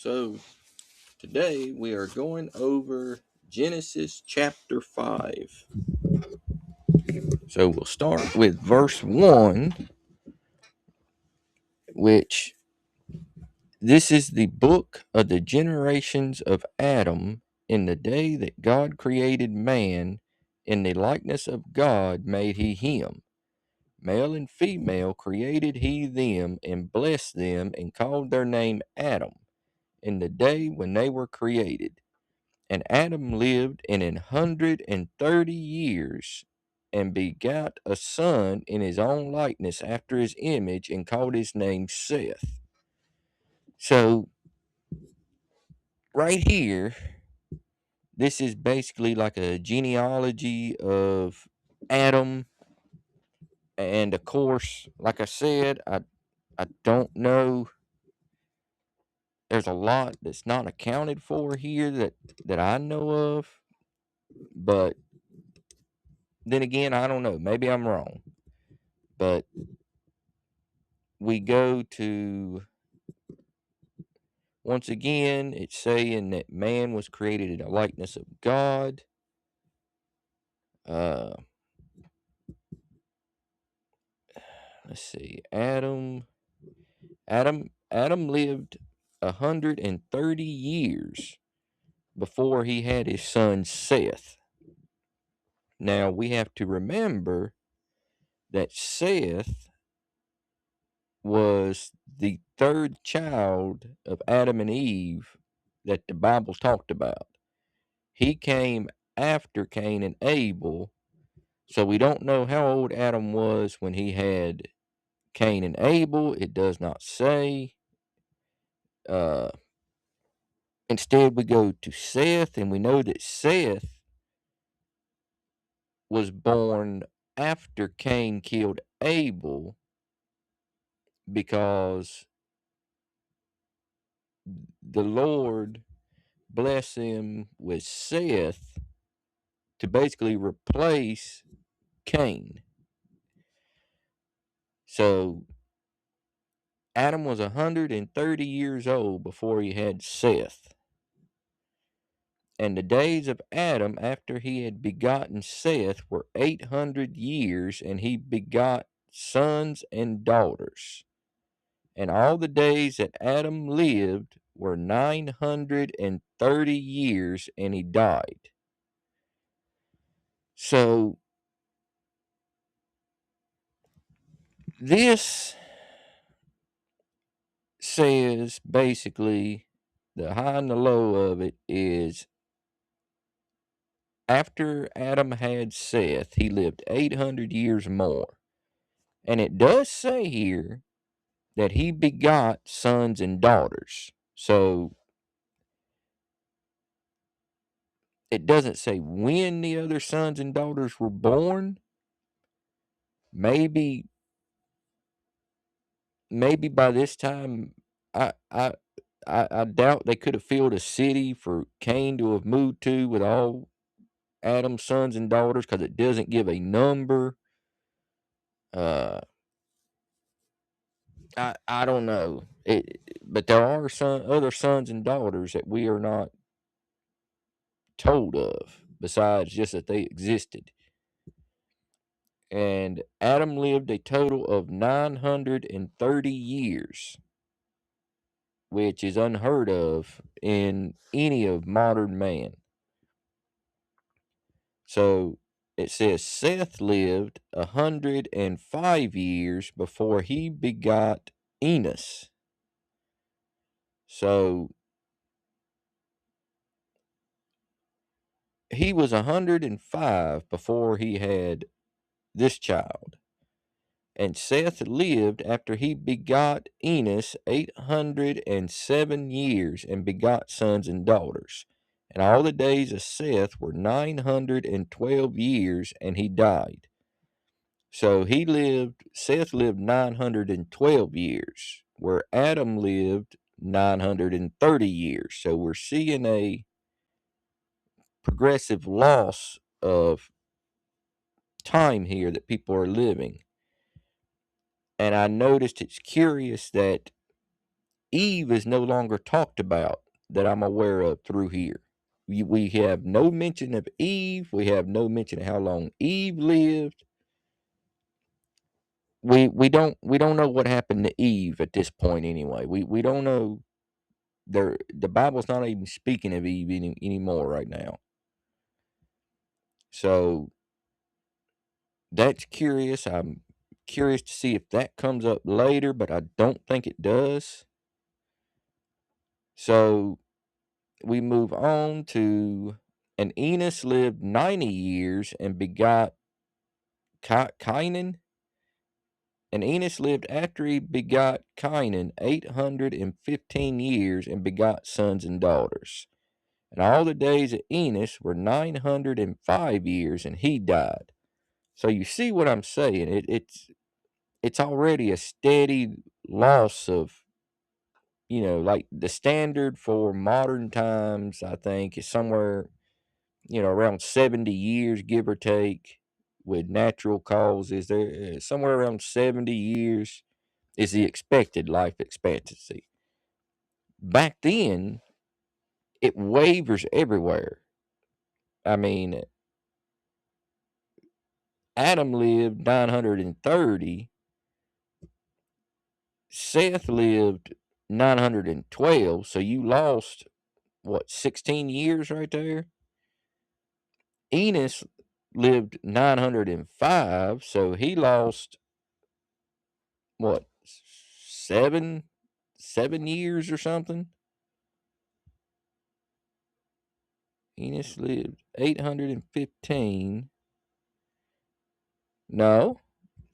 So today we are going over Genesis chapter 5. So we'll start with verse 1, which this is the book of the generations of Adam. In the day that God created man, in the likeness of God made he him. Male and female created he them, and blessed them, and called their name Adam, in the day when they were created. And Adam lived in 130 years, and begat a son in his own likeness after his image, and called his name Seth. So, right here, this is basically like a genealogy of Adam. And of course, like I said, I don't know. There's a lot that's not accounted for here that I know of. But then again, I don't know. Maybe I'm wrong. But we go to, once again, it's saying that man was created in the likeness of God. Uh, let's see. Adam lived 130 years before he had his son Seth. Now we have to remember that Seth was the third child of Adam and Eve that the Bible talked about. He came after Cain and Abel, so we don't know how old Adam was when he had Cain and Abel. It does not say. Uh, Instead, we go to Seth, and we know that Seth was born after Cain killed Abel, because the Lord blessed him with Seth to basically replace Cain. So Adam was 130 years old before he had Seth. And the days of Adam after he had begotten Seth were 800 years, and he begot sons and daughters. And all the days that Adam lived were 930 years, and he died. So this says basically the high and the low of it is, after Adam had Seth, he lived 800 years more. And it does say here that he begot sons and daughters. So it doesn't say when the other sons and daughters were born. Maybe by this time, I I I doubt they could have filled a city for Cain to have moved to with all Adam's sons and daughters, because it doesn't give a number. Uh, I don't know. But there are some other sons and daughters that we are not told of, besides just that they existed. And Adam lived a total of 930 years, which is unheard of in any of modern man. So it says Seth lived 105 years before he begot Enos. So he was 105 before he had this child. And Seth lived after he begot Enos 807 years, and begot sons and daughters. And all the days of Seth were 912 years, and he died. So Seth lived 912 years, where Adam lived 930 years. So we're seeing a progressive loss of time here that people are living. And I noticed it's curious that Eve is no longer talked about that I'm aware of through here. We have no mention of Eve. We have no mention of how long Eve lived. We don't know what happened to Eve at this point anyway. We don't know. The Bible's not even speaking of Eve anymore right now. So that's curious. I'm curious to see if that comes up later, but I don't think it does. So we move on to, and Enos lived 90 years and begot Cainan. And Enos lived after he begot Cainan 815 years and begot sons and daughters. And all the days of Enos were 905 years, and he died. So you see what I'm saying? It's already a steady loss of, like the standard for modern times, I think, is somewhere, around 70 years, give or take, with natural causes. There, somewhere around 70 years is the expected life expectancy. Back then, it wavers everywhere. I mean, Adam lived 930, Seth lived 912, so you lost, 16 years right there? Enos lived 905, so he lost, what, 7 years or something? Enos lived 815. No,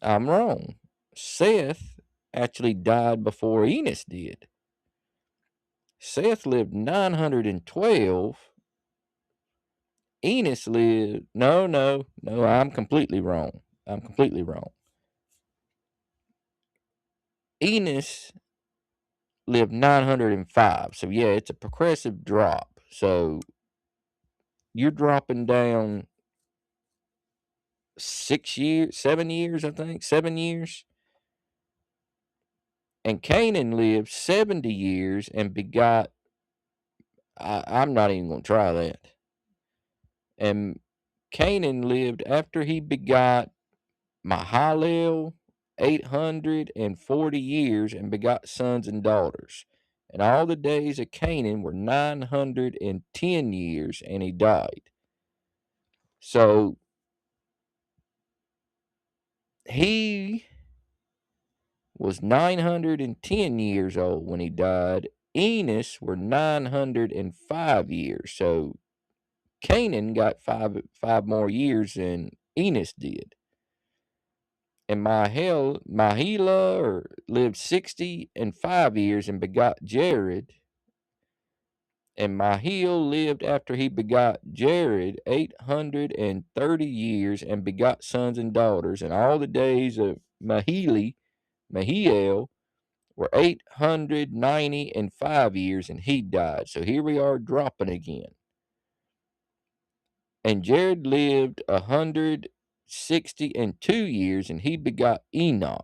I'm wrong. Seth actually died before Enos did. Seth lived 912. Enos lived. No, I'm completely wrong. Enos lived 905. So, yeah, it's a progressive drop. So, you're dropping down 6 years, 7 years, I think, 7 years. And Canaan lived 70 years and begot. I'm not even going to try that. And Canaan lived after he begot Mahalalel 840 years and begot sons and daughters. And all the days of Canaan were 910 years, and he died. So he was 910 years old when he died. Enos were 905 years. So Canaan got five more years than Enos did. And Mahila lived 65 years and begot Jared. And Mahil lived after he begot Jared 830 years and begot sons and daughters. And all the days of Mahiel were 895 years, and he died. So here we are dropping again. And Jared lived 162 years, and he begot Enoch.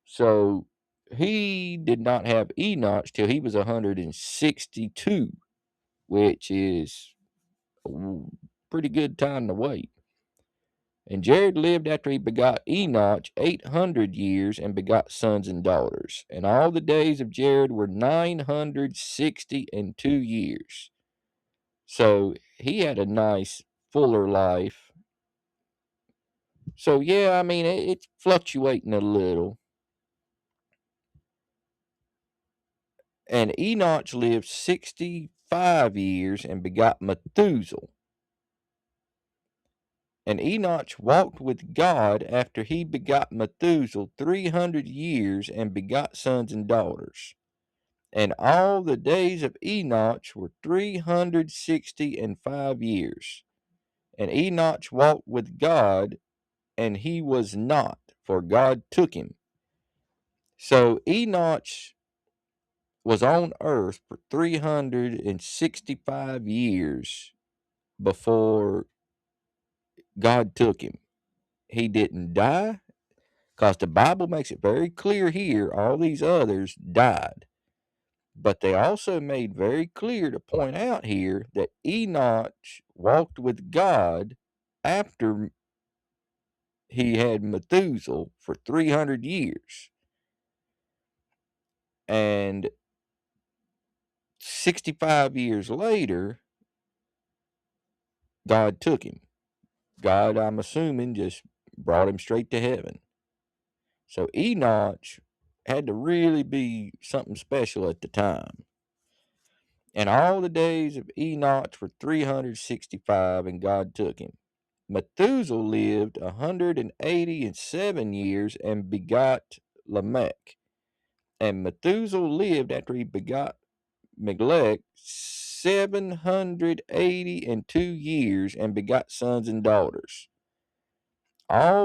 So he did not have Enoch till he was 162, which is a pretty good time to wait. And Jared lived after he begot Enoch 800 years and begot sons and daughters. And all the days of Jared were 962 years. So he had a nice, fuller life. So, yeah, I mean, it's fluctuating a little. And Enoch lived 65 years and begot Methuselah. And Enoch walked with God after he begot Methuselah 300 years and begot sons and daughters. And all the days of Enoch were 365 years. And Enoch walked with God, and he was not, for God took him. So Enoch was on earth for 365 years before God took him. He didn't die, because the Bible makes it very clear here all these others died. But they also made very clear to point out here that Enoch walked with God after he had Methuselah for 300 years. And 65 years later, God took him. God, I'm assuming, just brought him straight to heaven. So Enoch had to really be something special at the time. And all the days of Enoch were 365, and God took him. Methuselah lived 187 years and begot Lamech. And Methuselah lived after he begot Megillah 782 years and begot sons and daughters. All